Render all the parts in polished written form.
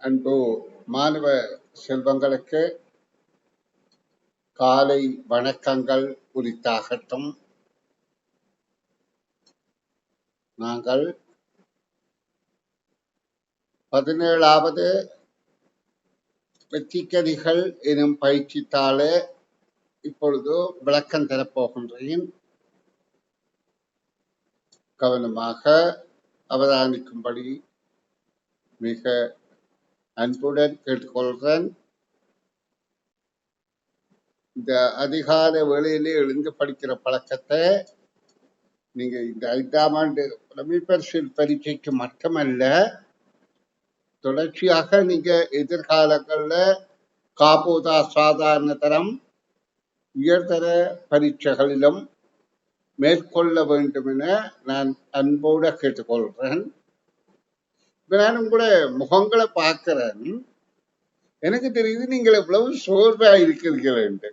அன்பு மாணவ செல்வங்களுக்கு காலை வணக்கங்கள் உரித்தாகட்டும். நாங்கள் 17வது வெற்றிக்கதிகள் எனும் பயிற்சித்தாளே இப்பொழுது விளக்கம் தரப்போகின்றேன். கவனமாக அவதானிக்கும்படி மிக அன்புடன் கேட்டுக்கொள்கிறேன். இந்த அதிகால வேளையிலே எழுந்து படிக்கிற பழக்கத்தை நீங்க இந்த 5ஆம் ஆண்டு புலமைப்பரிசில் பரீட்சைக்கு மட்டுமல்ல, தொடர்ச்சியாக நீங்க எதிர்காலங்கள்ல காப்போதா சாதாரண தரம் உயர்தர பரீட்சைகளிலும் மேற்கொள்ள வேண்டும் என நான் அன்போட கேட்டுக்கொள்கிறேன். நான் உங்களோட முகங்களை பார்க்கிறேன். எனக்கு தெரியுது நீங்கள் எவ்வளவு சோர்வா இருக்கிறீர்கள் என்று.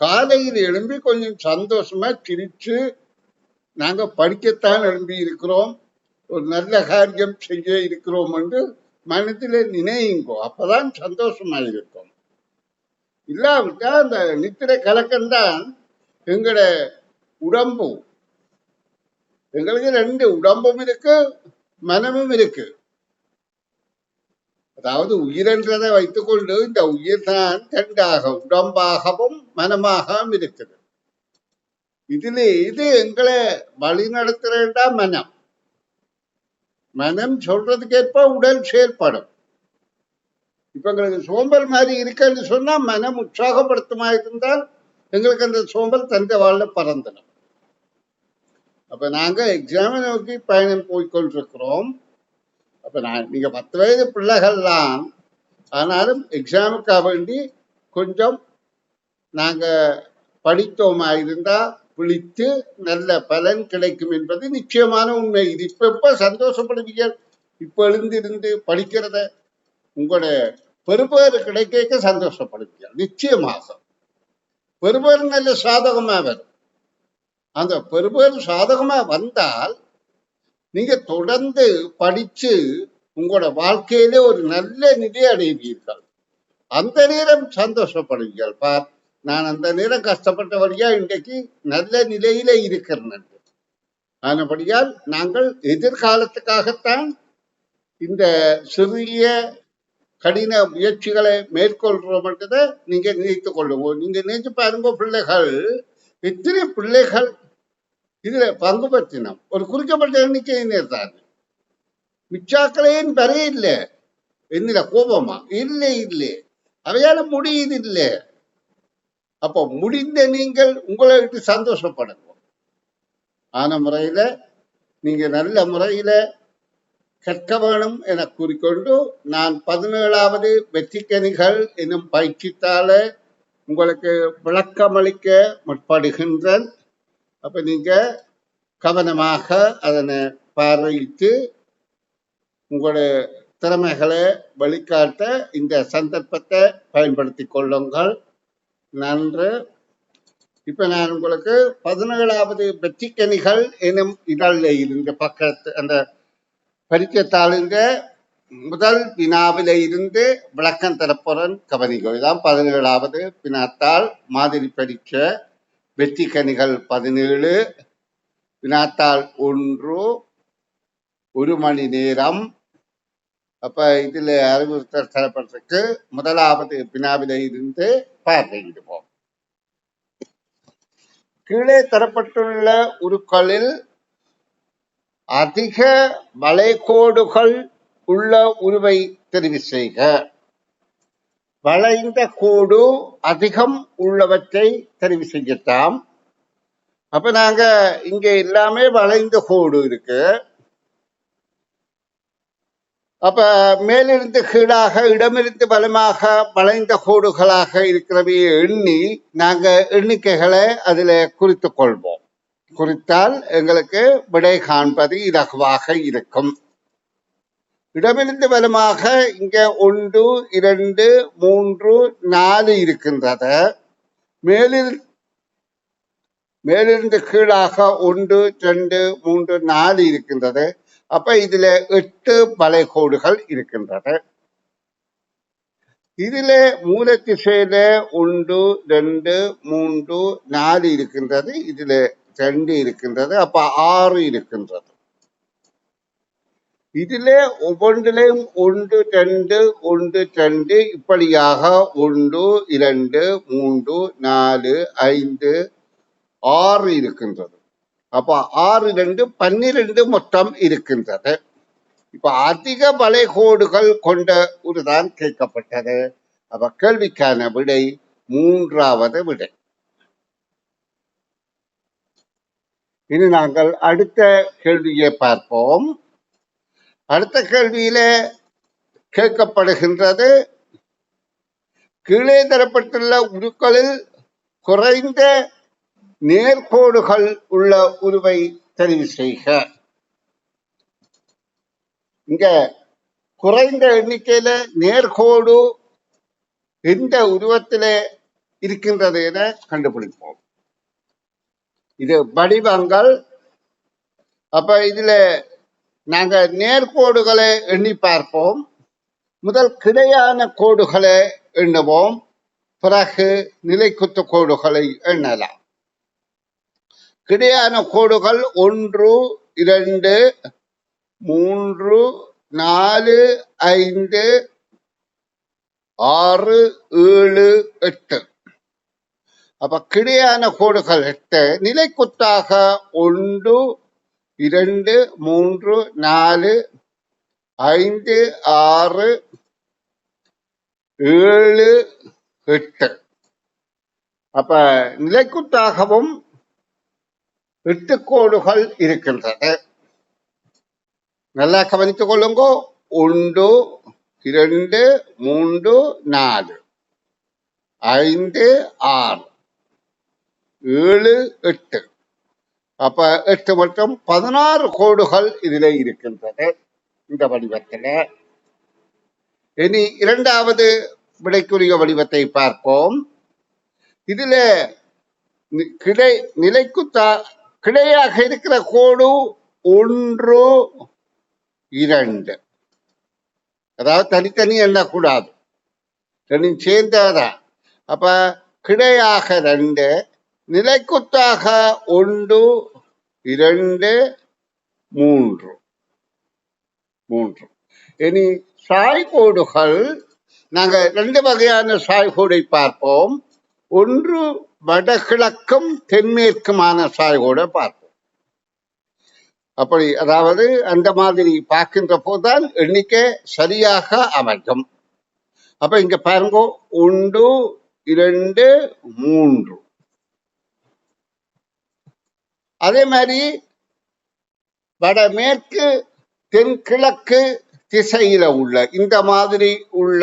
காலையில் எழும்பி கொஞ்சம் சந்தோஷமா சிரிச்சு நாங்க படிக்கத்தான் எழும்பி இருக்கிறோம், ஒரு நல்ல காரியம் செய்ய இருக்கிறோம் என்று மனதில நினையுங்கோ. அப்பதான் சந்தோஷமா இருக்கும். இல்லாவிட்டா அந்த நித்திரை கலக்கம்தான் எங்களோட உடம்பு. எங்களுக்கு 2 உடம்பும் இருக்கு, மனமும் இருக்கு. அதாவது உயிரென்றதை வைத்துக்கொண்டு இந்த உயிர் தான் 2ஆக உடம்பாகவும் மனமாகவும் இருக்குது. இதுல இது எங்களை வழி நடத்துறா மனம். மனம் சொல்றதுக்கேற்ப உடல் செயல்படும். இப்ப எங்களுக்கு சோம்பல் மாதிரி இருக்குன்னு சொன்னா மனம் உற்சாகப்படுத்துமா இருந்தால் எங்களுக்கு அந்த சோம்பல் தந்த வாழ்ல பறந்துடும். அப்ப நாங்க எக்ஸாமை நோக்கி பயணம் போய்கொண்டிருக்கிறோம். அப்ப நீங்க 10 வயது பிள்ளைகள்லாம், ஆனாலும் எக்ஸாமுக்காக வேண்டி கொஞ்சம் நாங்க படித்தோமா இருந்தா விழித்து நல்ல பலன் கிடைக்கும் என்பது நிச்சயமான உண்மை. இது இப்ப சந்தோஷப்படுவீங்க. இப்ப எழுந்திருந்து படிக்கிறத உங்களோட பெறுபேறு கிடைக்க சந்தோஷப்படுவீங்க. நிச்சயமாக பெறுபேறு நல்ல சாதகமா வரும். அந்த பெறுபேறு சாதகமா வந்தால் நீங்க தொடர்ந்து படிச்சு உங்களோட வாழ்க்கையில ஒரு நல்ல நிலை அடைவீர்கள். அந்த நேரம் சந்தோஷப்படுவீர்கள். பார், நான் அந்த நேரம் கஷ்டப்பட்ட வழியா இன்றைக்கு நல்ல நிலையில இருக்கிறேன். ஆனபடியால் நாங்கள் எதிர்காலத்துக்காகத்தான் இந்த சிறிய கடின முயற்சிகளை மேற்கொள்றோம் என்றதை நீங்க நினைத்துக் கொள்ளுவோம். நீங்க நினைச்சு பாருங்க, பிள்ளைகள் எத்தனை பிள்ளைகள் இதுல பங்கு பற்றினோம். ஒரு குறிக்கப்பட்ட எண்ணிக்கை நேர்த்தாரு. மிச்சாக்களையும் வரைய இல்லை. என்னில கோபமா இல்லை இல்லை, அவையால முடியுது இல்லை. அப்போ முடிந்த நீங்கள் உங்களை விட்டு சந்தோஷப்படுங்க. ஆன முறையில நீங்க நல்ல முறையில கற்க வேணும் என கூறிக்கொண்டு நான் 17வது வெற்றிக்கனிகள் எனும் பயிற்சித்தால உங்களுக்கு விளக்கமளிக்க முற்படுகின்றேன். அப்ப நீங்க கவனமாக அதனை பார்வையிட்டு உங்களுடைய திறமைகளை வழிகாட்ட இந்த சந்தர்ப்பத்தை பயன்படுத்தி கொள்ளுங்கள். நன்று. இப்ப நான் உங்களுக்கு 17வது வெற்றிக்கனிகள் எனும் இதழில் இருந்து பக்கத்து அந்த பரீட்சைத்தாளின் முதல் வினாவில இருந்து விளக்கம் தரப்போறேன். கவனிக்கோ. இதான் 17வது வினாத்தாள் மாதிரி பரீட்சை. வெற்றிக்கனிகள் 17, வினாத்தாள் 1, 1 மணி நேரம். அப்ப இதுல அறிவுறுத்தல் தரப்பட்டிருக்கு. முதலாவது வினாவில இருந்து பார்வையிடுவோம். கீழே தரப்பட்டுள்ள உருக்களில் அதிக வளைகோடுகள் உள்ள உருவை தெரிவு செய்க. வளைந்த கோடு அதிகம் உள்ளவற்றை தெரிவு செய்யலாம். அப்ப நாங்க இங்க எல்லாமே வளைந்த கோடு இருக்கு. அப்ப மேலிருந்து கீழாக இடமிருந்து வலமாக வளைந்த கோடுகளாக இருக்கிறவையை எண்ணி நாங்க எண்ணிக்கைகளை அதுல குறித்துக் கொள்வோம். குறித்தால் எங்களுக்கு விடை காண்பது இலகுவாக இருக்கும். இடமிருந்து வலமாக இங்க 1, 2, 3, 4 இருக்கின்றது. மேலிருந்து கீழாக 1, 2, 3, 4 இருக்கின்றது. அப்ப இதுல 8 வளைகோடுகள் இருக்கின்றது. இதுல மூலத்திசையில 1 2 3 4 இருக்கின்றது, இதுல 2 இருக்கின்றது, அப்ப 6 இருக்கின்றது. இதுல ஒவ்வொன்றிலையும் 1 2 1 2 இப்படியாக 1 2 3 4 5 6 இருக்கின்றது. அப்ப 6 2 12 மொத்தம் இருக்கின்றது. இப்ப அதிக வளைகோடுகள் கொண்ட ஒருதான் கேட்கப்பட்டது. அப்ப கேள்விக்கான விடை 3வது விடை. இனி நாங்கள் அடுத்த கேள்வியை பார்ப்போம். அடுத்த கேள்வியில கேட்கப்படுகின்றது, கீழே தரப்பட்டுள்ள உருக்களில் குறைந்த நேர்கோடுகள் உள்ள உருவை தெரிவு செய்க. இங்க குறைந்த எண்ணிக்கையில நேர்கோடு எந்த உருவத்திலே இருக்கின்றது என கண்டுபிடிப்போம். இது வடிவங்கள். அப்ப இதுல நாங்க நேர்கோடுகளை எண்ணி பார்ப்போம். முதல் கிடையான கோடுகளை எண்ணுவோம், பிறகு நிலைக்குத்து கோடுகளை எண்ணலாம். கிடையான கோடுகள் 1 2 3 4 5 6 7 8. அப்ப கிடையான கோடுகள் 8. நிலைக்குத்தாக 1 2 3 4 5 6 7 8. அப்ப நிலைக்குத்தாகவும் 8 கோடுகள் இருக்கின்றது. நல்லா கவனித்துக் கொள்ளுங்க. 1 2 3 4 5 6 7 8. அப்ப 8 மற்றும் 16 கோடுகள் இதில் இருக்கின்றது இந்த வடிவத்தில். இனி இரண்டாவது விடைக்குரிய வடிவத்தை பார்ப்போம். இதுல கிடையாக இருக்கிற கோடு 1 2. அதாவது தனித்தனி எண்ணக்கூடாது, ரெண்டும் சேர்ந்ததான். அப்ப கிடையாக 2, நிலைக்குத்தாக 1 2 3. இனி சாய்கோடுகள் நாங்க 2 வகையான சாய்கோடை பார்ப்போம். ஒன்று வடகிழக்கும் தென்மேற்குமான சாய்கோடை பார்ப்போம். அப்படி அதாவது அந்த மாதிரி பார்க்கின்ற போதுதான் எண்ணிக்கை சரியாக அமையும். அப்ப இங்க பாருங்க, 1 2 3. அதே மாதிரி வடமேற்கு தென்கிழக்கு திசையில உள்ள இந்த மாதிரி உள்ள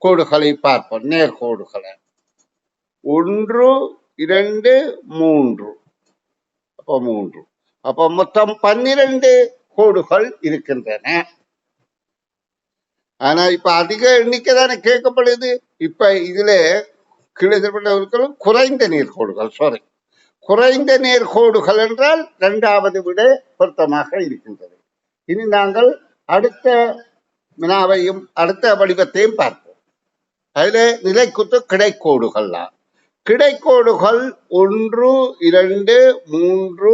கோடுகளை பார்ப்போம், நேர்கோடுகளை. 1 2 3. அப்ப 3. அப்ப மொத்தம் 12 கோடுகள் இருக்கின்றன. ஆனா இப்ப அதிக எண்ணிக்கை தானே கேட்கப்படுது. இப்ப இதுல கிழப்பட்டவர்களும் குறைந்த நேர்கோடுகள், குறைந்த நேர்கோடுகள் என்றால் 2வது விட பொருத்தமாக இருக்கின்றது. இனி நாங்கள் அடுத்த வினாவையும் அடுத்த வடிவத்தையும் பார்ப்போம். அதுல நிலைக்குத்து கிடைக்கோடுகள். கிடைக்கோடுகள் 1 2 3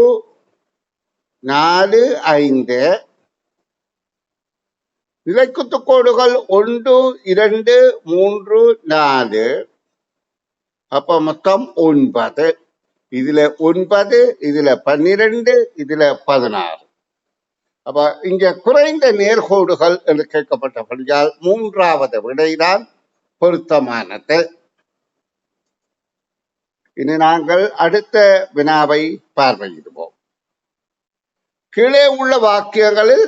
4 5. நிலைக்குத்து கோடுகள் 1 2 3 4. அப்ப மொத்தம் 9. இதுல 9, இதுல 12, இதுல 16. அப்ப இங்க குறைந்த நேர்கோடுகள் என்று கேட்கப்பட்டபடியால் 3வது விடைதான் பொருத்தமானது. இனி நாங்கள் அடுத்த வினாவை பார்வையிடுவோம். கீழே உள்ள வாக்கியங்களில்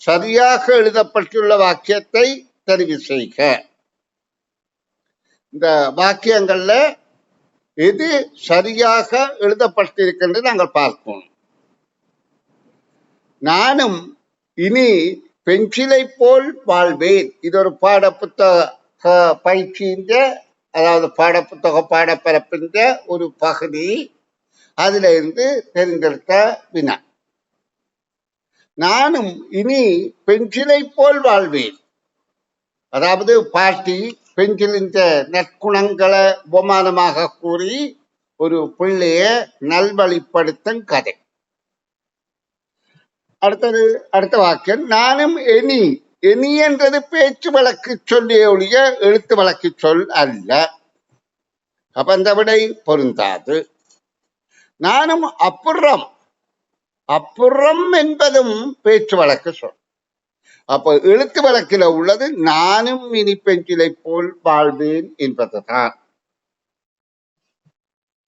சரியாக எழுதப்பட்டுள்ள வாக்கியத்தை தெரிவு செய்க. இந்த வாக்கியங்கள்ல எது சரியாக எழுதப்பட்டிருக்கின்றது நாங்கள் பார்ப்போம். நானும் இனி பென்சிலை போல் வாழ்வேன். இது ஒரு பாட புத்தக பயிற்சியின், அதாவது பாடப்புத்தக பாடப்பரப்பின் ஒரு பகுதி. அதுல இருந்து தெரிந்தெடுத்த வினா. நானும் இனி பென்சிலை போல் வாழ்வேன். அதாவது பாட்டி பெஞ்சில் இந்த நற்குணங்களை உபமானமாக கூறி ஒரு பிள்ளைய நல்வழிப்படுத்தும் கதை. அடுத்த வாக்கியம், நானும் எனி. எனி என்றது பேச்சு வழக்கு சொல்லிய ஒழிய எழுத்து வழக்கு சொல் அல்ல. அப்ப அந்த விடை பொருந்தாது. நானும் அப்புறம். அப்புறம் என்பதும் பேச்சு வழக்கு சொல். அப்ப எழுத்து வழக்கில உள்ளது நானும் இனி பெஞ்சிலை போல் வாழ்வேன் என்பதுதான்.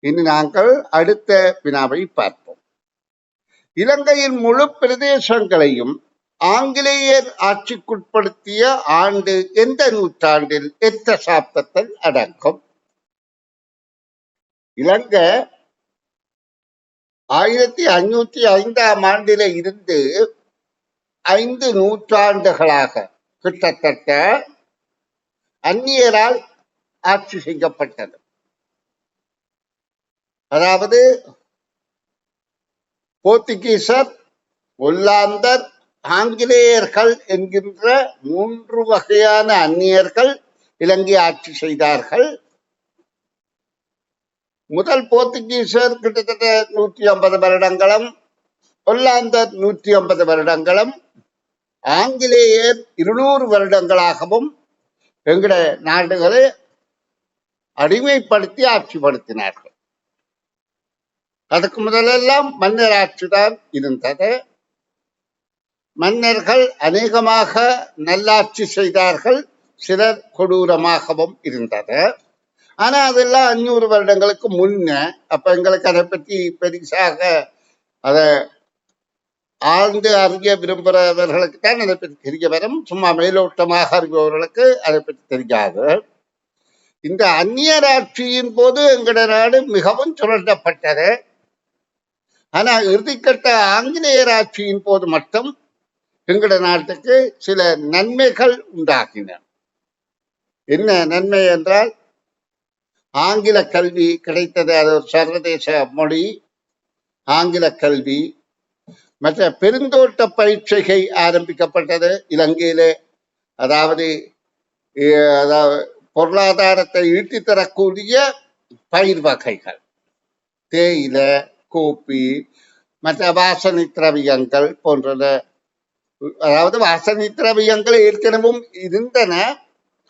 இனி நாங்கள் அடுத்த வினாவை பார்ப்போம். இலங்கையின் முழு பிரதேசங்களையும் ஆங்கிலேயர் ஆட்சிக்குட்படுத்திய ஆண்டு எந்த நூற்றாண்டில் எத்த சாப்தத்தில் அடங்கும்? இலங்கை 1505 ஆண்டில இருந்து 5 நூற்றாண்டுகளாக கிட்டத்தட்ட அந்நியரால் ஆட்சி செய்யப்பட்டது. அதாவது போர்த்துகீசர், ஒல்லாந்தர், ஆங்கிலேயர்கள் என்கின்ற 3 வகையான அந்நியர்கள் இலங்கை ஆட்சி செய்தார்கள். முதல் போர்த்துகீசர் கிட்டத்தட்ட 150 வருடங்களும், ஒல்லாந்தர் 150 வருடங்களும், ஆங்கிலேயர் 200 வருடங்களாகவும் எங்கட நாடுகளை அடிமைப்படுத்தி ஆட்சிப்படுத்தினார்கள். அதுக்கு முதலெல்லாம் மன்னர் ஆட்சிதான் இருந்தது. மன்னர்கள் அநேகமாக நல்லாட்சி செய்தார்கள், சிலர் கொடூரமாகவும் இருந்தது. ஆனா அதெல்லாம் 500 வருடங்களுக்கு முன்ன. அப்ப எங்களுக்கு அதை பற்றி பெரிசாக அதை ஆழ்ந்து அறிய விரும்புகிறவர்களுக்கு தான் அதை பற்றி தெரிய வரும். சும்மா மேலோட்டமாக அறிபவர்களுக்கு அதை பற்றி தெரியாது. இந்த அந்நியர் ஆட்சியின் போது எங்கட நாடு மிகவும் சுரண்டப்பட்டது. ஆனா இறுதிக்கட்ட ஆங்கிலேயர் ஆட்சியின் போது மட்டும் எங்கட நாட்டுக்கு சில நன்மைகள் உண்டாகின. என்ன நன்மை என்றால், ஆங்கில கல்வி கிடைத்தது. அது ஒரு சர்வதேச மொழி. ஆங்கில கல்வி. மற்ற பெருந்தோட்ட பயிற்சிகை ஆரம்பிக்கப்பட்டது இலங்கையிலே. அதாவது பொருளாதாரத்தை ஈட்டி தரக்கூடிய பயிர் வகைகள், தேயிலை, கோப்பி, மற்ற வாசனை திரவியங்கள் போன்ற, அதாவது வாசனை திரவியங்கள் ஏற்கனவும் இருந்தன,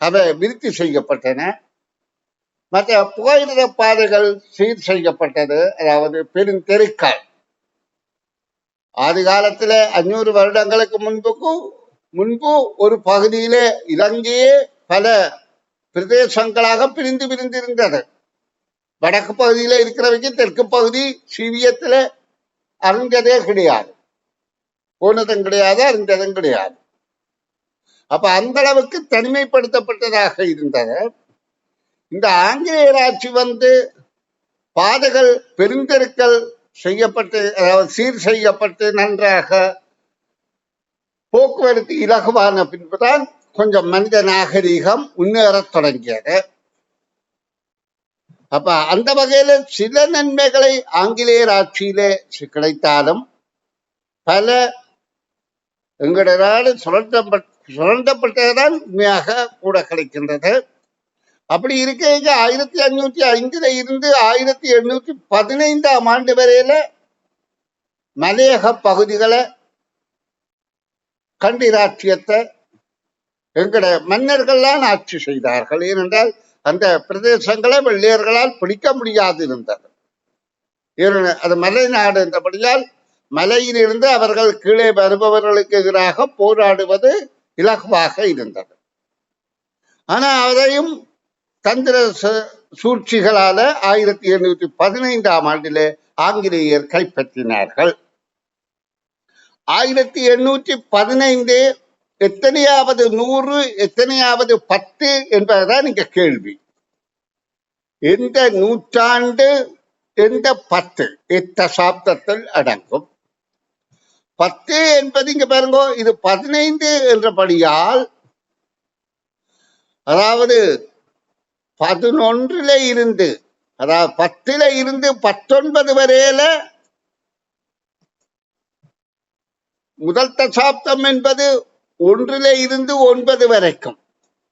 அவை விருத்தி செய்யப்பட்டன. மற்ற புகையிரத பாதைகள் சீர் செய்யப்பட்டது. அதாவது பெருந்தெருக்கள். ஆதி காலத்துல 500 வருடங்களுக்கு முன்பு ஒரு பகுதியிலே இலங்கையே பல பிரதேசங்களாக பிரிந்து இருந்தது. வடக்கு பகுதியில இருக்கிறவைக்கு தெற்கு பகுதி சீவியத்துல அறிஞ்சதே கிடையாது, போனதும் கிடையாது, அறிஞ்சதும் கிடையாது. அப்ப அந்த அளவுக்கு தனிமைப்படுத்தப்பட்டதாக இருந்தது. இந்த ஆங்கிலேயர் ஆட்சி வந்து பாதைகள், பெருந்தெருக்கள் செய்யப்பட்டு, அதாவது சீர் செய்யப்பட்டு நன்றாக போக்குவரத்து இலகுவான பின்புதான் கொஞ்சம் மனித நாகரீகம் முன்னேறத் தொடங்கியது. அப்ப அந்த வகையில சில நன்மைகளை ஆங்கிலேயர் ஆட்சியிலே கிடைத்தாலும் பல எங்கட நாடு சுரண்டப்பட்டதுதான் உண்மையாக கூட கிடைக்கின்றது. அப்படி இருக்க 1505 இருந்து 1815 வரையில மலையக பகுதிகளை கண்டிராட்சியத்தை எங்கட மன்னர்கள்லாம் ஆட்சி செய்தார்கள். ஏனென்றால் அந்த பிரதேசங்களை வெள்ளையர்களால் பிடிக்க முடியாது இருந்தது. அது மலை நாடு என்றபடியால் மலையிலிருந்து அவர்கள் கீழே வருபவர்களுக்கு எதிராக போராடுவது இலகுவாக இருந்தது. ஆனா அதையும் தந்திர சூழ்ச்சிகளால 1815 ஆங்கிலேயர் கைப்பற்றினார்கள். 1815 எத்தனையாவது 100, எத்தனையாவது 10 என்பதுதான் இங்க கேள்வி. எந்த நூற்றாண்டு, எந்த 10 எத்தசாப்தத்தில் அடங்கும்? 10 என்பது இங்க பாருங்க, இது 15 என்றபடியால், அதாவது 11 இருந்து, அதாவது 10 இருந்து 19 வரையில முதல் தசாப்தம் என்பது 1 இருந்து 9 வரைக்கும்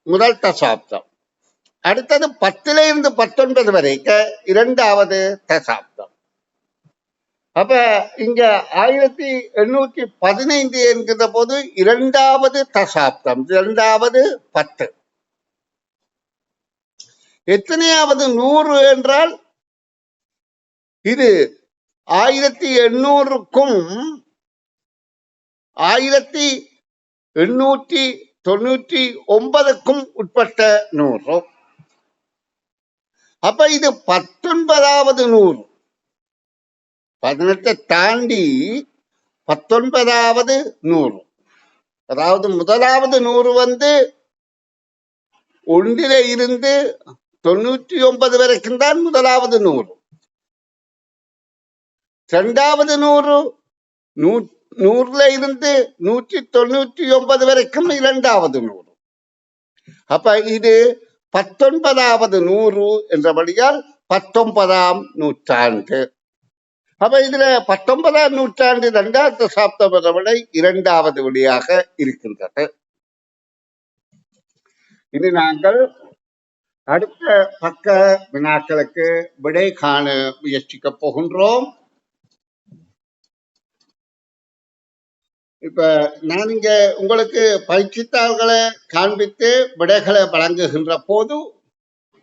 முதல் தசாப்தம். அடுத்தது 10 to 19 வரைக்கும் 2வது தசாப்தம். அப்ப இங்க 1815 என்கிற போது 2வது தசாப்தம், 2வது 10. எத்தனையாவது 100 என்றால் இது 1800க்கும் 1899க்கும் உட்பட்ட 100. அப்ப இது 19வது 100. 18 தாண்டி 19வது 100. அதாவது முதலாவது 100 வந்து 1 இருந்து 99 வரைக்கும் தான் முதலாவது 100. 2வது 100 100 இருந்து 199 வரைக்கும் 2வது 100. அப்ப இது 19வது 100 என்றபடியால் 19ஆம் நூற்றாண்டு. அப்ப இதுல 19ஆம் நூற்றாண்டு 2வது தசாப்தம் விட 2வது விடையாக இருக்கின்றது. இனி நாங்கள் அடுத்த பக்க வினாக்களுக்கு விடை காண முயற்சிக்க போகின்றோம். இப்ப நான் இங்க உங்களுக்கு பயிற்சித்தாள்களை காண்பித்து விடைகளை வழங்குகின்ற போது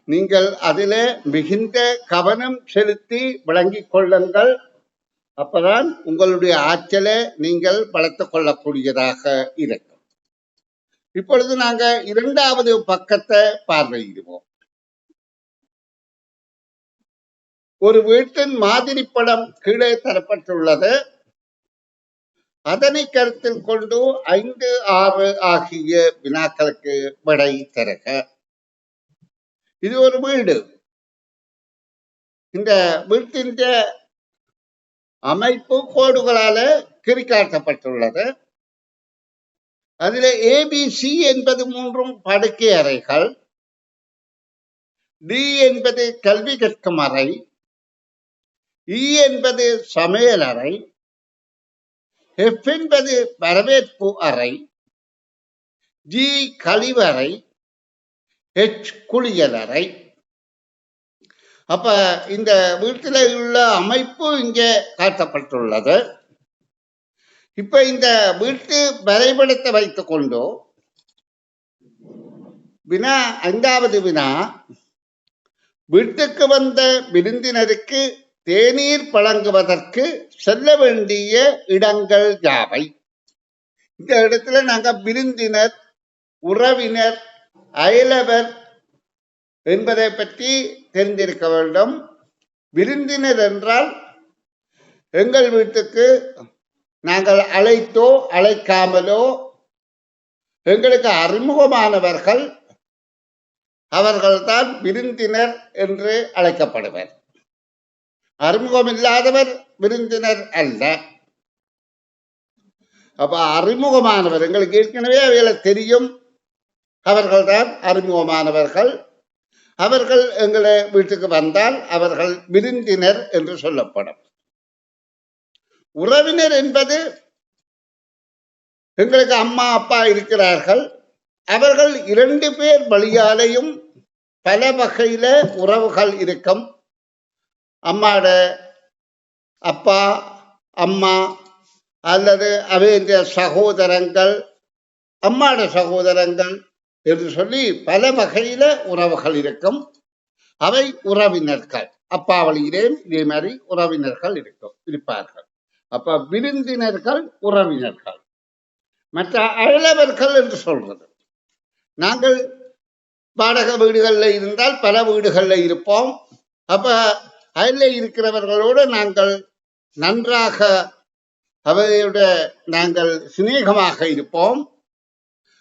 நீங்கள் அதில மிகுந்த கவனம் செலுத்தி விளங்கிக் கொள்ளுங்கள். அப்பதான் உங்களுடைய ஆற்றலை நீங்கள் வளர்த்துக் கொள்ளக்கூடியதாக இருக்கும். இப்பொழுது நாங்க 2வது பக்கத்தை பார்வையிடுவோம். ஒரு வீட்டின் மாதிரி படம் கீழே தரப்பட்டுள்ளது. அதனை கருத்தில் கொண்டு 5, 6 ஆகிய வினாக்களுக்கு விடை தருக. இது ஒரு வீடு. இந்த வீட்டின் அமைப்பு கோடுகளால குறிக்காட்டப்பட்டுள்ளது. அதில் ABC என்பது 3 படுக்கை அறைகள், D என்பது கல்வி கற்கும் அறை, E என்பது சமையல் அறை, F என்பது வரவேற்பு அறை, G கழிவறை, H குளியல் அறை. அப்ப இந்த வீட்டில் உள்ள அமைப்பு இங்கே காட்டப்பட்டுள்ளது. இப்ப இந்த வீட்டு வரைபடத்தை வைத்துக் கொண்டு வினா 5வது வினா, வீட்டுக்கு வந்த விருந்தினருக்கு தேநீர் வழங்குவதற்கு செல்ல வேண்டிய இடங்கள் யாவை? இந்த இடத்துல நாங்க விருந்தினர், உறவினர், அயலவர் என்பதை பற்றி தெரிந்திருக்க வேண்டும். விருந்தினர் என்றால் எங்கள் வீட்டுக்கு நாங்கள் அழைத்தோ அழைக்காமலோ எங்களுக்கு அறிமுகமானவர்கள், அவர்கள்தான் விருந்தினர் என்று அழைக்கப்படுவர். அறிமுகம் இல்லாதவர் விருந்தினர் அல்ல. அப்ப அறிமுகமானவர், எங்களுக்கு ஏற்கனவே அவைகளை தெரியும், அவர்கள்தான் அறிமுகமானவர்கள். அவர்கள் எங்களை வீட்டுக்கு வந்தால் அவர்கள் விருந்தினர் என்று சொல்லப்படும். உறவினர் என்பது எங்களுக்கு அம்மா அப்பா இருக்கிறார்கள், அவர்கள் 2 பேர் வழியாலையும் பல வகையில உறவுகள் இருக்கும். அம்மாட அப்பா அம்மா அல்லது அவைய சகோதரங்கள், அம்மாட சகோதரங்கள் என்று சொல்லி பல வகையில உறவுகள் இருக்கும். அவை உறவினர்கள். அப்பா வழியிலேயும் இதே மாதிரி உறவினர்கள் இருப்பார்கள். அப்ப விருந்தினர்கள் உறவினர்கள். மற்ற அயலவர்கள் என்று சொல்றது, நாங்கள் வாடகை வீடுகள்ல இருந்தால் பல வீடுகள்ல இருப்போம். அப்ப அயல்ல இருக்கிறவர்களோடு நாங்கள் நன்றாக அவையோட நாங்கள் சிநேகமாக இருப்போம்.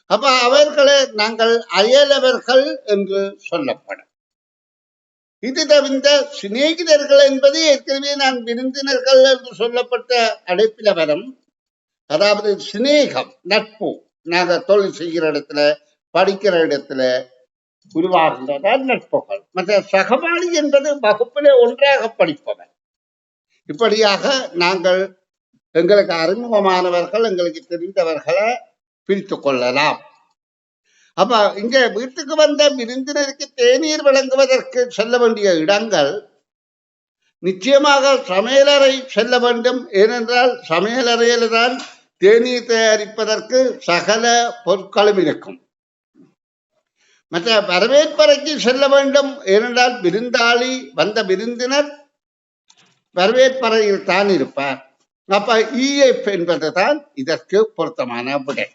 அப்ப அவர்களை நாங்கள் அயலவர்கள் என்று சொல்லப்படும். இது தவிர்த்த சிநேகிதர்கள் என்பது ஏற்கனவே நான் விருந்தினர்கள் என்று சொல்லப்பட்ட அழைப்பில வரும். அதாவது சிநேகம், நட்பு, நாங்க தொழில் செய்கிற இடத்துல, படிக்கிற இடத்துல உருவாகின்றதால் நட்புகள். மற்ற சகபாளி என்பது வகுப்பிலே ஒன்றாக படிப்பவர். இப்படியாக நாங்கள் எங்களுக்கு அறிமுகமானவர்கள், எங்களுக்கு தெரிந்தவர்களை பிரித்து கொள்ளலாம். அப்ப இங்க வீட்டுக்கு வந்த விருந்தினருக்கு தேநீர் வழங்குவதற்கு செல்ல வேண்டிய இடங்கள் நிச்சயமாக சமையலறை செல்ல வேண்டும். ஏனென்றால் சமையலறையில் தான் தேநீர் தயாரிப்பதற்கு சகல பொருட்களும் இருக்கும். மற்ற வரவேற்பறைக்கு செல்ல வேண்டும். ஏனென்றால் விருந்தாளி வந்த விருந்தினர் வரவேற்பறையில் தான் இருப்பார். அப்ப இஎஃப் என்பதுதான் இதற்கு பொருத்தமான விடை.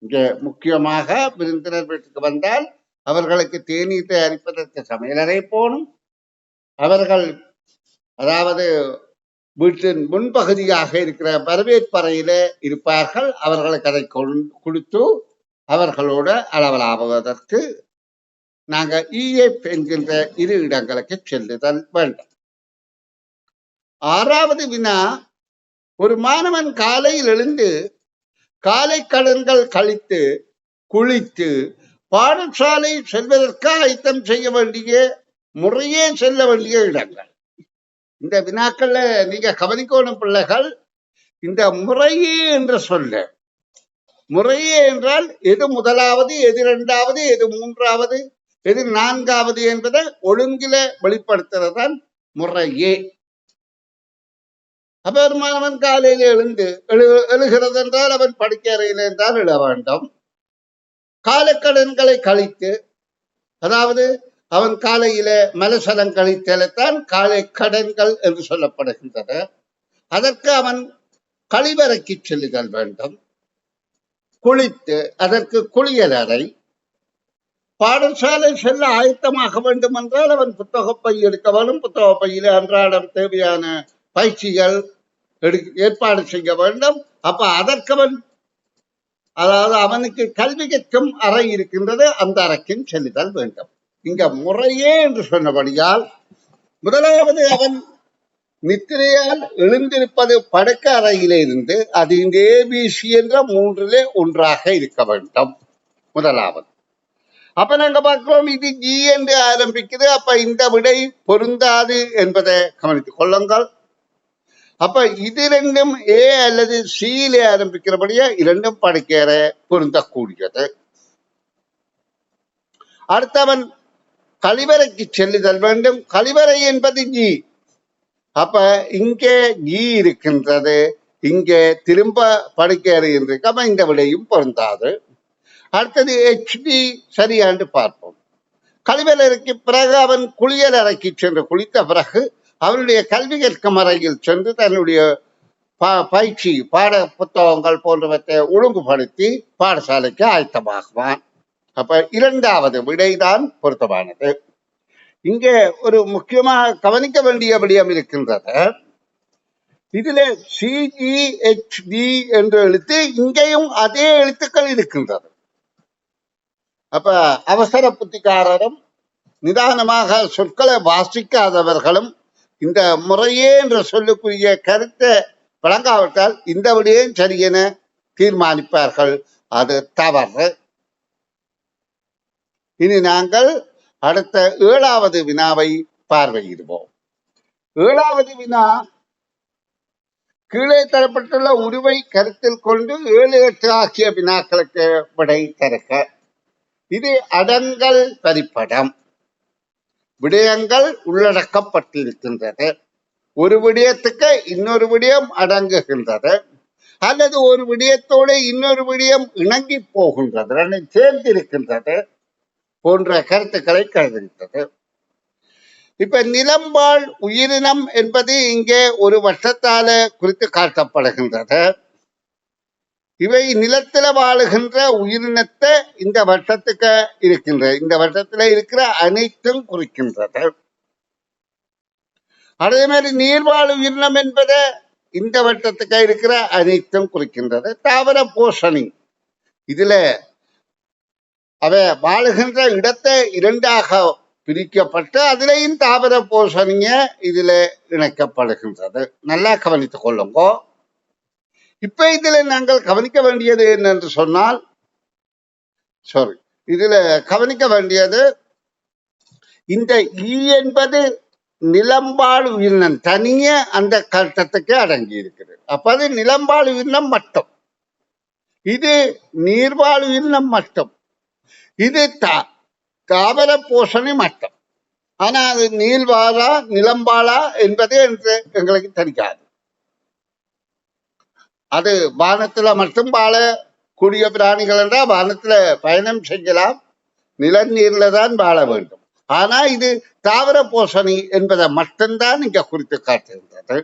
இங்க முக்கியமாக விருந்தினர் வீட்டுக்கு வந்தால் அவர்களுக்கு தேநீர் தயாரிப்பதற்கு சமையலறை போகணும். அவர்கள் அதாவது வீட்டின் முன்பகுதியாக இருக்கிற வரவேற்பறையில இருப்பார்கள். அவர்களுக்கு அதை கொடுத்து அவர்களோட அளவலாவதற்கு நாங்க இஎஃப் என்கின்ற இரு இடங்களுக்கு செல்லுதல் வேண்டும். ஆறாவது வினா, ஒரு மாணவன் காலையில் எழுந்து காலை கடன்கள் கழித்து குளித்து பாடசாலை செல்வதற்கு ஆயத்தம் செய்ய வேண்டிய முறையே செல்ல வேண்டிய இடங்கள். இந்த வினாக்கள்ல நீங்க கவனிக்கணும் பிள்ளைகள். இந்த முறையே என்று சொல்ல, முறையே என்றால் எது முதலாவது, எது இரண்டாவது, எது மூன்றாவது, எது நான்காவது என்பதை ஒழுங்கில வெளிப்படுத்துறதுதான் முறையே. அப்ப ஒரு மாணவன் காலையில எழுந்து எழுகிறது என்றால் அவன் படிக்க அறையில இருந்தால் எழ வேண்டும். காலக்கடன்களை கழித்து, அதாவது அவன் காலையில மலசலம் கழித்தலைத்தான் காலை கடன்கள் என்று சொல்லப்படுகின்றன. அதற்கு அவன் கழிவறைக்கு செல்லுதல் வேண்டும். குளித்து அதற்கு குளியல் அறை. பாடசாலை செல்ல ஆயத்தமாக வேண்டும் என்றால் அவன் புத்தகப்பை எடுக்க வேண்டும். புத்தக பையில அன்றாடம் தேவையான பயிற்சிகள் ஏற்பாடு செய்ய வேண்டும். அப்ப அதற்கவன், அதாவது அவனுக்கு கல்வி கற்கும் அறை இருக்கின்றது, அந்த அறைக்கும் செல்லுதல் வேண்டும். இங்க முறையே என்று சொன்னபடியால் முதலாவது அவன் நித்திரையால் எழுந்திருப்பது படுக்க அறையிலே இருந்து அது இந்த ஏபிசி என்ற மூன்றிலே ஒன்றாக இருக்க வேண்டும் முதலாவது. அப்ப நாங்க பார்க்கிறோம் இது ஜி என்று ஆரம்பிக்குது. அப்ப இந்த விடை பொருந்தாது என்பதை கவனித்துக் கொள்ளுங்கள். அப்ப இது ரெண்டும் ஏ அல்லது சியிலே ஆரம்பிக்கிறபடியா இரண்டும் படுக்கையற பொருந்தக்கூடியது. அடுத்தவன் கழிவறைக்கு செல்லுதல் வேண்டும். கழிவறை என்பது ஜி. அப்ப இங்கே ஜி இருக்கின்றது, இங்கே திரும்ப படுக்கையறை இருக்கு. அப்ப இந்த விடையும் பொருந்தாது. அடுத்தது ஹெச்டி சரியாண்டு பார்ப்போம். கழிவறைக்கு பிறகு அவன் குளியல் அறைக்கு சென்று குளித்த பிறகு அவனுடைய கல்வி கற்கும் அறையில் சென்று தன்னுடைய பயிற்சி பாட புத்தகங்கள் போன்றவற்றை ஒழுங்குபடுத்தி பாடசாலைக்கு ஆயத்தமாகுவான். அப்ப இரண்டாவது விடைதான் பொருத்தமானது. இங்கே ஒரு முக்கியமாக கவனிக்க வேண்டிய விடயம் இருக்கின்றது. இதுல சிஜிஹெச்டி என்ற எழுத்து இங்கேயும் அதே எழுத்துக்கள் இருக்கின்றது. அப்ப அவசர புத்திக்காரரும் நிதானமாக சொற்களை வாசிக்காதவர்களும் இந்த முறையே என்று சொல்லக்கூடிய கருத்தை வழங்காவிட்டால் இந்த விடையும் சரியென தீர்மானிப்பார்கள். அது தவறு. இனி நாங்கள் அடுத்த ஏழாவது வினாவை பார்வையிடுவோம். ஏழாவது வினா, கீழே தரப்பட்டுள்ள உருவை கருத்தில் கொண்டு 7, 8 ஆகிய வினாக்களுக்கு விடை தருக. இது அடங்கல் வரிப்படம். விடயங்கள் உள்ளடக்கப்பட்டிருக்கின்றது. ஒரு விடயத்துக்கு இன்னொரு விடயம் அடங்குகின்றது, அல்லது ஒரு விடயத்தோடு இன்னொரு விடயம் இணங்கி போகின்றது, சேர்ந்திருக்கின்றது போன்ற கருத்துக்களை கருதுகின்றது. இப்ப நிலம்பால் உயிரினம் என்பது இங்கே ஒரு வட்டத்தால குறித்து காட்டப்படுகின்றது. இவை நிலத்தில வாழுகின்ற உயிரினத்தை இந்த வட்டத்துக்கு இருக்கின்றது, இந்த வட்டத்துல இருக்கிற அனைத்தும் குறிக்கின்றது. அதே மாதிரி நீர்வாழ் உயிரினம் என்பதை இந்த வட்டத்துக்கு இருக்கிற அனைத்தும் குறிக்கின்றது. தாவர போஷணி, இதுல அவை வாழுகின்ற இடத்தை இரண்டாக பிரிக்கப்பட்டு அதிலையும் தாவர போஷணிய இதுல இணைக்கப்படுகின்றது. நல்லா கவனித்துக் கொள்ளுங்க. இப்ப இதுல நாங்கள் கவனிக்க வேண்டியது என்னென்று சொன்னால், இதுல கவனிக்க வேண்டியது இந்த ஈ என்பது நிலம்பால் உயிரினம் தனிய அந்த கட்டத்துக்கு அடங்கி இருக்குது. அப்ப அது நிலம்பால் உயிரினம் மட்டும், இது நீர்வாழ் உயிரினம் மட்டும். இது தாவர போஷணி மட்டம். ஆனா அது நீள்வாழா நிலம்பாழா என்பது என்று எங்களுக்கு தெரியாது. அது வானத்துல மட்டும் வாழக்கூடிய பிராணிகள் என்றால் வானத்துல பயணம் செய்யலாம், நிலநீர்ல தான் வாழ வேண்டும். ஆனா இது தாவர போஷணி என்பதை மட்டும்தான் இங்க குறித்து காட்டுகின்றது.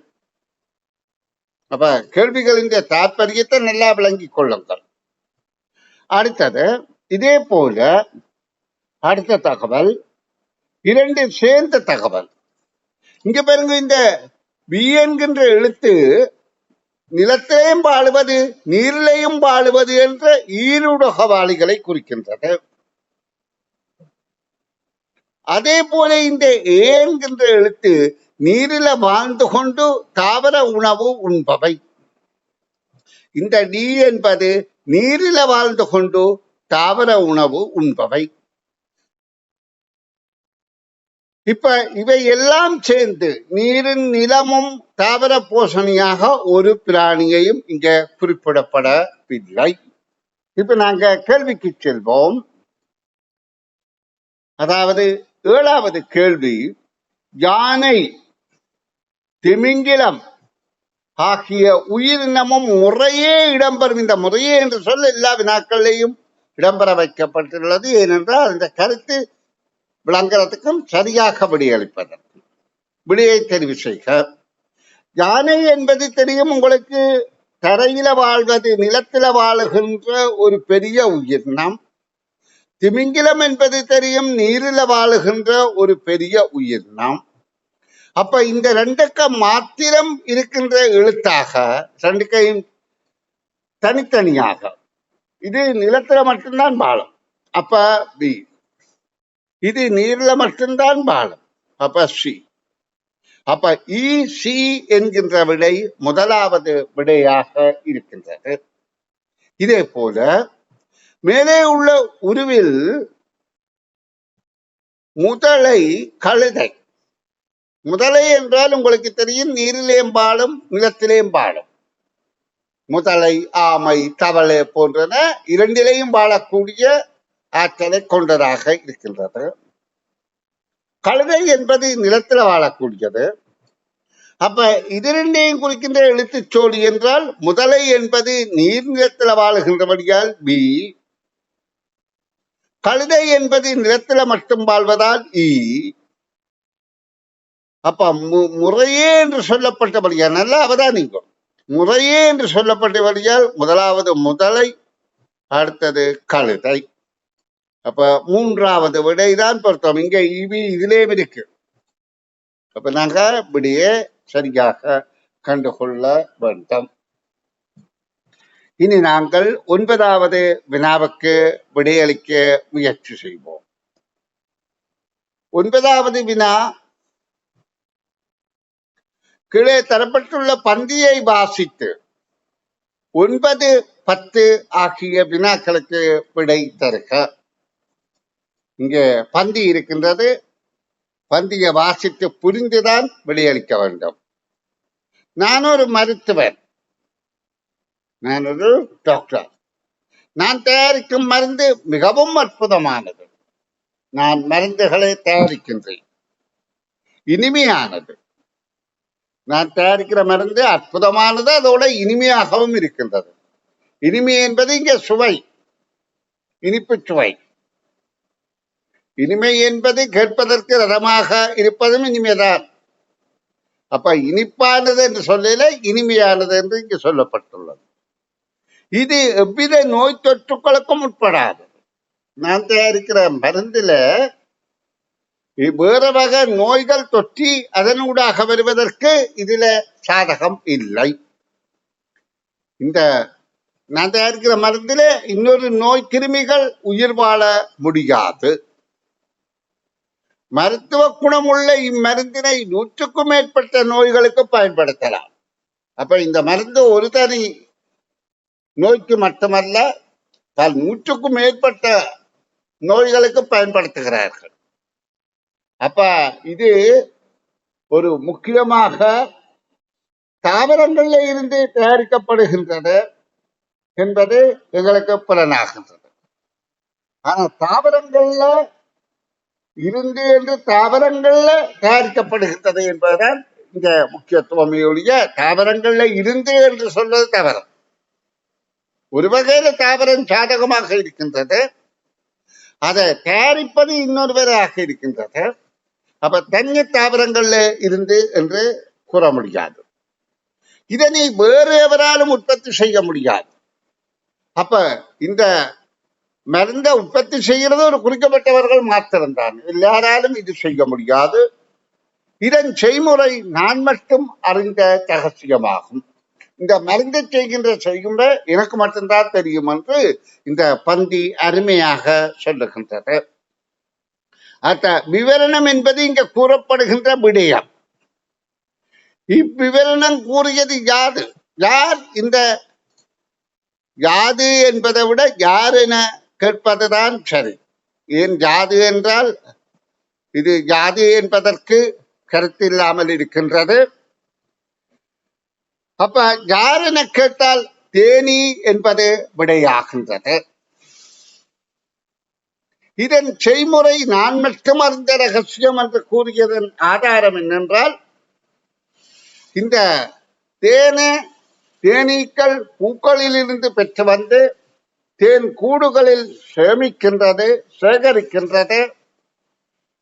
அப்ப கேள்விகளின் தாற்பயத்தை நல்லா விளங்கிக் கொள்ளுங்கள். அடுத்தது இதே போல அடுத்த தகவல் இரண்டு சேர்ந்த தகவல். இங்க பாருங்க, இந்த வி என்கின்ற எழுத்து நிலத்திலையும் வாழுவது நீரிலையும் வாழுவது என்ற ஈருடகவாளிகளை குறிக்கின்றது. அதே போல இந்த ஏ என்கின்ற எழுத்து நீரில வாழ்ந்து கொண்டு தாவர உணவு உண்பவை. இந்த டி என்பது நீரில வாழ்ந்து கொண்டு தாவர உணவு உண்பவை. இப்ப இவை எல்லாம் சேர்ந்து நீரின் நிலமும் தாவர போஷணியாக ஒரு பிராணியையும் இங்க குறிப்பிடப்படவில்லை. இப்ப நாங்க கேள்விக்கு செல்வோம். அதாவது 7வது கேள்வி, யானை, திமிங்கிலம் ஆகிய உயிரினமும் முறையே இடம்பெறும். இந்த முறையே என்று சொல்ல எல்லா வினாக்களையும் இடம்பெற வைக்கப்பட்டுள்ளது. ஏனென்றால் இந்த கருத்து விளங்குறதுக்கும் சரியாக விடையளிப்பதற்கு விடையை தெரிவு செய்க. யானை என்பது தெரியும் உங்களுக்கு, தரையில வாழ்வது நிலத்தில வாழுகின்ற ஒரு பெரிய உயிரினம். திமிங்கிலம் என்பது தெரியும், நீரில வாழுகின்ற ஒரு பெரிய உயிரினம். அப்ப இந்த ரெண்டுக்கு மாத்திரம் இருக்கின்ற எழுத்தாக, ரெண்டுக்கையும் தனித்தனியாக இது நிலத்துல மட்டும்தான் வாழும். அப்ப பி. இது நீர்ல மட்டும்தான் வாழும். அப்ப சி. அப்ப இ சி என்கின்ற விடை முதலாவது விடையாக இருக்கின்றது. இதே போல மேலே உள்ள உருவில் முதலை, கழுதை. முதலை என்றால் உங்களுக்கு தெரியும், நீரிலேயும் வாழும் நிலத்திலேயும் வாழும். முதலை, ஆமை, தவளை போன்றன இரண்டிலேயும் வாழக்கூடிய ஆற்றலை கொண்டதாக இருக்கின்றது. கழுதை என்பது நிலத்தில் வாழக்கூடியது. அப்ப இது ரெண்டையும் குறிக்கின்ற எழுத்துச்சோடி என்றால் முதலை என்பது நீர்நிலத்தில் வாழுகின்றபடியால் பி, கழுதை என்பது நிலத்தில் மட்டும் வாழ்வதால் இ. அப்ப முறையே என்று சொல்லப்பட்டபடியால் நல்லா அவதானிங்க, முறையே என்று சொல்லப்பட்டபடியால் முதலாவது முதலை, அடுத்தது கழுதை. அப்ப மூன்றாவது விடைதான் பொருத்தம். இங்க இதுலயும் இருக்கு. அப்ப நாங்க விடையே சரியாக கண்டுகொள்ள வேண்டும். இனி நாங்கள் 9வது வினாவுக்கு விடையளிக்க முயற்சி செய்வோம். 9வது வினா, கீழே தரப்பட்டுள்ள பந்தியை வாசித்து 9, 10 ஆகிய வினாக்களுக்கு விடை தருக. இங்க பந்தி இருக்கின்றது, பந்தியை வாசித்து புரிந்துதான் விடையளிக்க வேண்டும். நான் ஒரு மருத்துவர், நான் ஒரு டாக்டர். நான் தயாரிக்கும் மருந்து மிகவும் அற்புதமானது. நான் மருந்துகளை தயாரிக்கின்றேன், இனிமையானது. நான் தயாரிக்கிற மருந்து அற்புதமானது, அதோட இனிமையாகவும் இருக்கின்றது. இனிமை என்பது இங்க சுவை, இனிப்பு சுவை. இனிமை என்பது கேட்பதற்கு ரதமாக இருப்பதும் இனிமைதான். அப்ப இனிப்பானது என்று சொல்லல, இனிமையானது என்று இங்கு சொல்லப்பட்டுள்ளது. இது எவ்வித நோய் தொற்றுக்களுக்கும் உட்படாது. நான் தயாரிக்கிற மருந்துல வேற வகை நோய்கள் தொற்றி அதனூடாக வருவதற்கு இதுல சாதகம் இல்லை. இந்த நான் தயாரிக்கிற மருந்துல இன்னொரு நோய் கிருமிகள் உயிர் வாழ முடியாது. மருத்துவ குணமுள்ள இம்மருந்தினை 100க்கும் மேற்பட்ட நோய்களுக்கு பயன்படுத்தலாம். அப்ப இந்த மருந்து ஒரு தனி நோய்க்கு மட்டுமல்ல, 100க்கும் மேற்பட்ட நோய்களுக்கு பயன்படுத்துகிறார்கள். அப்ப இது ஒரு முக்கியமாக தாவரங்கள்ல இருந்து தயாரிக்கப்படுகின்றது என்பது எங்களுக்கு புலனாகின்றது. ஆனா தாவரங்கள்ல இருந்து என்று தாவரங்கள்ல தயாரிக்கப்படுகின்றது என்பதுதான் இந்த முக்கியத்துவம் ஒழிய தாவரங்கள்ல இருந்து என்று சொல்வது தவறு. ஒரு வகையில தாவரம் சாதகமாக இருக்கின்றது, அதை தயாரிப்பது இன்னொருவராக இருக்கின்றது. அப்ப தனி தாவரங்கள்ல இருந்து என்று கூற முடியாது. இதனை வேறு எவராலும் உற்பத்தி செய்ய முடியாது. அப்ப இந்த மருந்த உற்பத்தி செய்கிறது ஒரு குறிக்கப்பட்டவர்கள் மாத்திரம்தான், எல்லாராலும் இது செய்ய முடியாது. இதன் செய்முறை நான் மட்டும் அறிந்த ரகசியமாகும். இந்த மருந்தை செய்கின்ற எனக்கு மட்டும்தான் தெரியும் என்று இந்த பந்தி அருமையாக சொல்லுகின்றது. அத்த விவரணம் என்பது இங்க கூறப்படுகின்ற விடயம். இவ்விவரணம் கூறியது யாது? யார் இந்த யாது என்பதை விட யார் என கேட்பதுதான் சரி. ஏன் யாது என்றால் இது யாது என்பதற்கு கருத்து இல்லாமல் இருக்கின்றது. அப்ப யார் என கேட்டால் தேனி என்பது விடையாகின்றது. இதன் செய்முறை நான் மட்டும் அறிந்த ரகசியம் என்று கூறியதன் ஆதாரம் என்னென்றால், இந்த தேனீக்கள் பூக்களில் இருந்து பெற்று வந்து தேன் கூடுகளில் சேகரிக்கின்றது.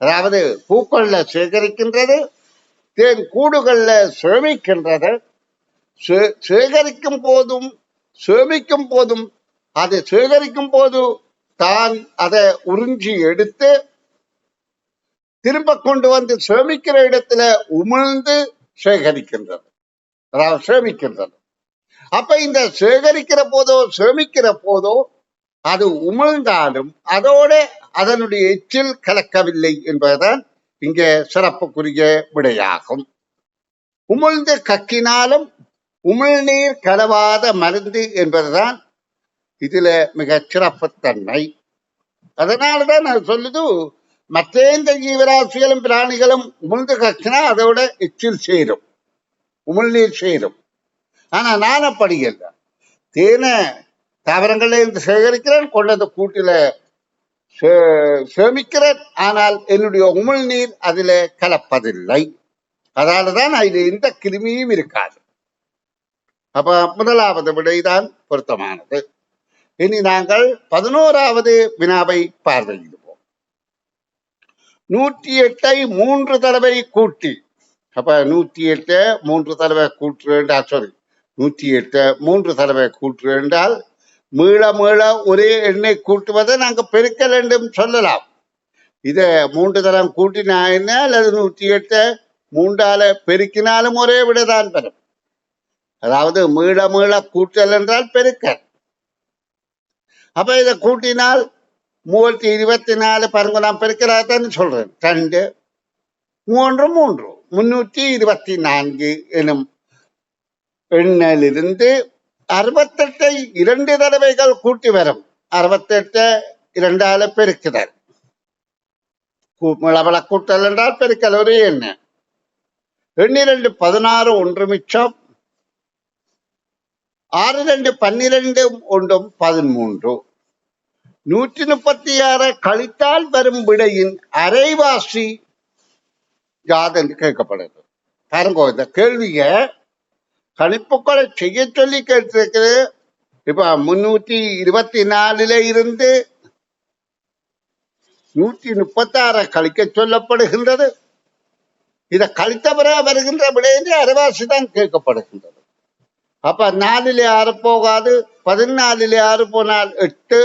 அதாவது பூக்கள்ல சேகரிக்கின்றது, தேன் கூடுகள்ல சேமிக்கின்றது. சேகரிக்கும் போதும் சேமிக்கும் போதும் அது சேகரிக்கும் போது தான் அதை உறிஞ்சி எடுத்து திரும்ப கொண்டு வந்து சேமிக்கிற இடத்துல உமிழ்ந்து சேகரிக்கின்றது, அதாவது சேமிக்கின்றது. அப்ப இந்த சேகரிக்கிற போதோ சேமிக்கிற போதோ அது உமிழ்ந்தாலும் அதோட அதனுடைய எச்சில் கலக்கவில்லை என்பதுதான் இங்கே சிறப்புக்குரிய விடையாகும். உமிழ்ந்து கக்கினாலும் உமிழ்நீர் கலவாத மருந்து என்பதுதான் இதுல மிக சிறப்புத்தன்மை. அதனாலதான் நான் சொல்லுது, மற்ற இந்த ஜீவராசிகளும் பிராணிகளும் உமிழ்ந்து கக்கினா அதோட எச்சில் சேரும், உமிழ்நீர் சேரும். ஆனா நான் அப்படி இல்லை. தேனை தாவரங்கள்ல இருந்து சேகரிக்கிறேன், கொண்டது கூட்டில சேமிக்கிறேன். ஆனால் என்னுடைய உமிழ்நீர் அதில கலப்பதில்லை. அதனாலதான் அதில் எந்த கிருமியும் இருக்காது. அப்ப முதலாவது விடைதான் பொருத்தமானது. இனி நாங்கள் 11வது வினாவை பார்வையிடுவோம். 108ஐ 3 தடவை கூட்டி, அப்ப 108 3 தடவை கூற்று என்றால், சாரி 108 3 தடவை கூற்று என்றால் மீள மீள ஒரே எண்ணை கூட்டுவதை நாங்க பெருக்கல் என்றும் சொல்லலாம். இத 3 தரம் கூட்டினா என்ன, அல்லது 108 3ஆல பெருக்கினாலும் ஒரே விடைதான் பெறும். அதாவது மீள மீள கூட்டல் என்றால் பெருக்கல். அப்ப இதை கூட்டினால் 324 பாருங்க, நான் பெருக்கிறாதான் சொல்றேன். 2 3 3 324 எனும் எண்ணிலிருந்து 68ஐ 2 தடவைகள் கூட்டி வரும். 68 2ஆல பெருக்குதல், மிளவள கூட்டல் என்றால் பெருக்கல் ஒரு எண்ண. 2 16 1 மிச்சம், 6 2 12 1 13. 136 கழித்தால் வரும் விடையின் அரைவாசி யாது என்று கேட்கப்படுது. பாருங்க, இந்த கேள்விய கணிப்புகளை செய்ய சொல்லி கேட்டிருக்கிறது. இப்ப 324 இருந்து 136 கழிக்க சொல்லப்படுகின்றது. இதை கழித்த பிறகு வருகின்ற விடையின்றி அரைவாசி தான் கேட்கப்படுகின்றது. அப்ப 4 6 போகாது, 14 6 போனால் 8,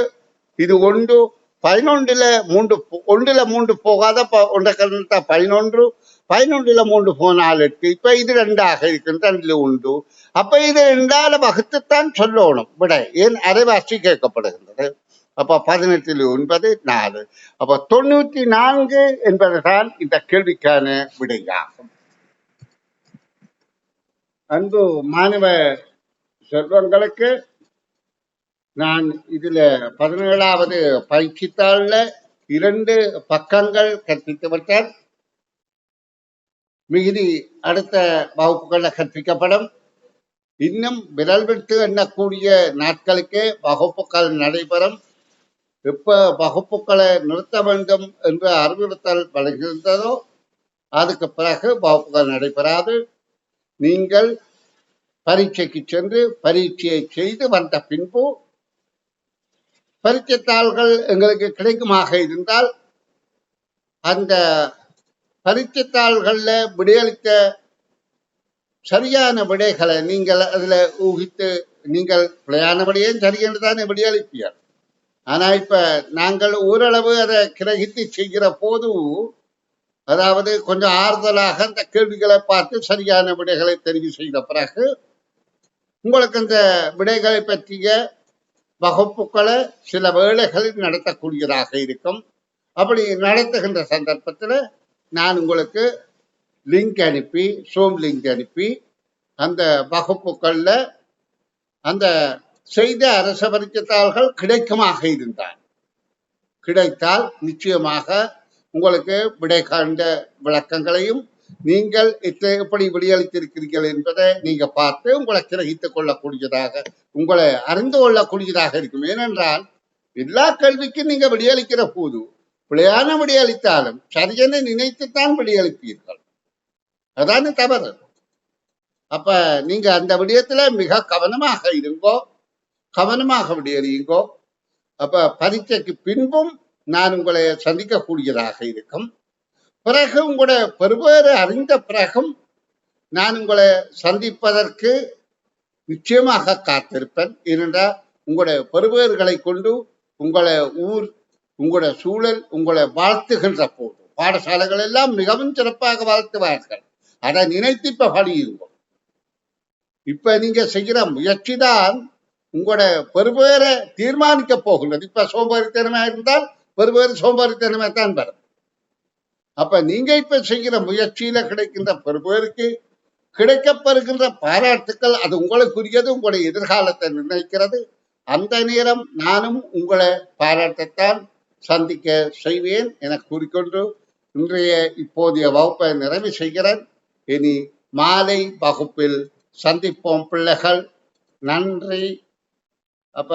இது 1, 11 3 போகாத 11, 11 3 போனால் 8. இப்ப இது 2ஆக இருக்கின்ற 2 உண்டு. அப்ப இது 2ஆல வகுத்துத்தான் சொல்லணும் விடை. ஏன் அரைவாசி கேட்கப்படுகின்றது. அப்ப 18 9 4. அப்ப 94 என்பதுதான் இந்த கேள்விக்கான விடையாகும். அன்பு மாணவ செல்வங்களுக்கு நான் இதுல 17வது பயிற்சித்தாள்ல 2 பக்கங்கள் கற்பித்து விட்டால் மிகுதி அடுத்த வகுப்புகள்ல கற்பிக்கப்படும். இன்னும் விரல் விட்டு எண்ணக்கூடிய நாட்களுக்கு வகுப்புகள் நடைபெறும். எப்ப வகுப்புகளை நிறுத்த வேண்டும் என்று அறிவுறுத்தல் வழங்குகின்றதோ அதுக்கு பிறகு வகுப்புகள் நடைபெறாது. நீங்கள் பரீட்சைக்கு சென்று பரீட்சையை செய்து வந்த பின்பு பரீட்சைத்தாள்கள் எங்களுக்கு கிடைக்குமாக இருந்தால் அந்த பரீட்சைத்தாள்கள்ல விடையளித்த சரியான விடைகளை நீங்கள் அதுல ஊகித்து நீங்கள் பிழையான விடையும் சரி என்று தானே விடையளிப்பீர்கள். ஆனா இப்ப நாங்கள் ஓரளவு அதை கிரகித்து செய்கிற போது அதாவது கொஞ்சம் ஆறுதலாக அந்த கேள்விகளை பார்த்து சரியான விடைகளை தெரிவு செய்த பிறகு உங்களுக்கு அந்த விடைகளை பற்றிய வகுப்புகளை சில வேளைகளில் நடத்தக்கூடியதாக இருக்கும். அப்படி நடத்துகின்ற சந்தர்ப்பத்தில் நான் உங்களுக்கு லிங்க் அனுப்பி சூம் லிங்க் அனுப்பி அந்த வகுப்புகள்ல அந்த செய்த அரச பரீட்சைத்தாள்கள் கிடைத்தால் நிச்சயமாக உங்களுக்கு விடை காண்ட விளக்கங்களையும் நீங்கள் எப்படி விடையளித்திருக்கிறீர்கள் என்பதை நீங்க பார்த்து உங்களை கிரகித்துக் கொள்ளக்கூடியதாக உங்களை அறிந்து கொள்ளக்கூடியதாக இருக்கும். ஏனென்றால் எல்லா கேள்விக்கும் நீங்க விடையளிக்கிற போது பிழையான விடையளித்தாலும் சரியென நினைத்துத்தான் விடையளிப்பீர்கள். அதான தவறு. அப்ப நீங்க அந்த விடயத்துல மிக கவனமாக இருங்கோ, கவனமாக விடையறியுங்கோ. அப்ப பரீட்சைக்கு பின்பும் நான் உங்களை சந்திக்கக்கூடியதாக இருக்கும். பிறகு உங்களோட பெறுபேறு அறிந்த பிறகும் நான் உங்களை சந்திப்பதற்கு நிச்சயமாக காத்திருப்பேன். ஏனென்றால் உங்களுடைய பெறுபேறுகளை கொண்டு உங்களை ஊர் உங்களோட சூழல் உங்களை வாழ்த்துகின்ற போது பாடசாலைகள் எல்லாம் மிகவும் சிறப்பாக வாழ்த்துவார்கள். அதை நினைத்து இப்ப பழியுங்க. இப்ப நீங்க செய்கிற முயற்சி தான் உங்களோட பெறுபேரை தீர்மானிக்க போகின்றது. இப்ப சோம்பேறித்தனமா இருந்தால் பெறுபேறு சோம்பேறித்தனமா தான் வரும். அப்ப நீங்க இப்ப செய்கிற முயற்சியில கிடைக்கின்ற பெறுபேருக்கு கிடைக்கப்பெறுகின்ற பாராட்டுக்கள் அது உங்களுக்குரியது, உங்களுடைய எதிர்காலத்தை நிர்ணயிக்கிறது. அந்த நேரம் நானும் உங்களை பாராட்டத்தான் சந்திக்க செய்வேன் என கூறிக்கொண்டு இன்றைய இப்போதைய வகுப்பை நிறைவு செய்கிறேன். இனி மாலை வகுப்பில் சந்திப்போம் பிள்ளைகள். நன்றி. அப்ப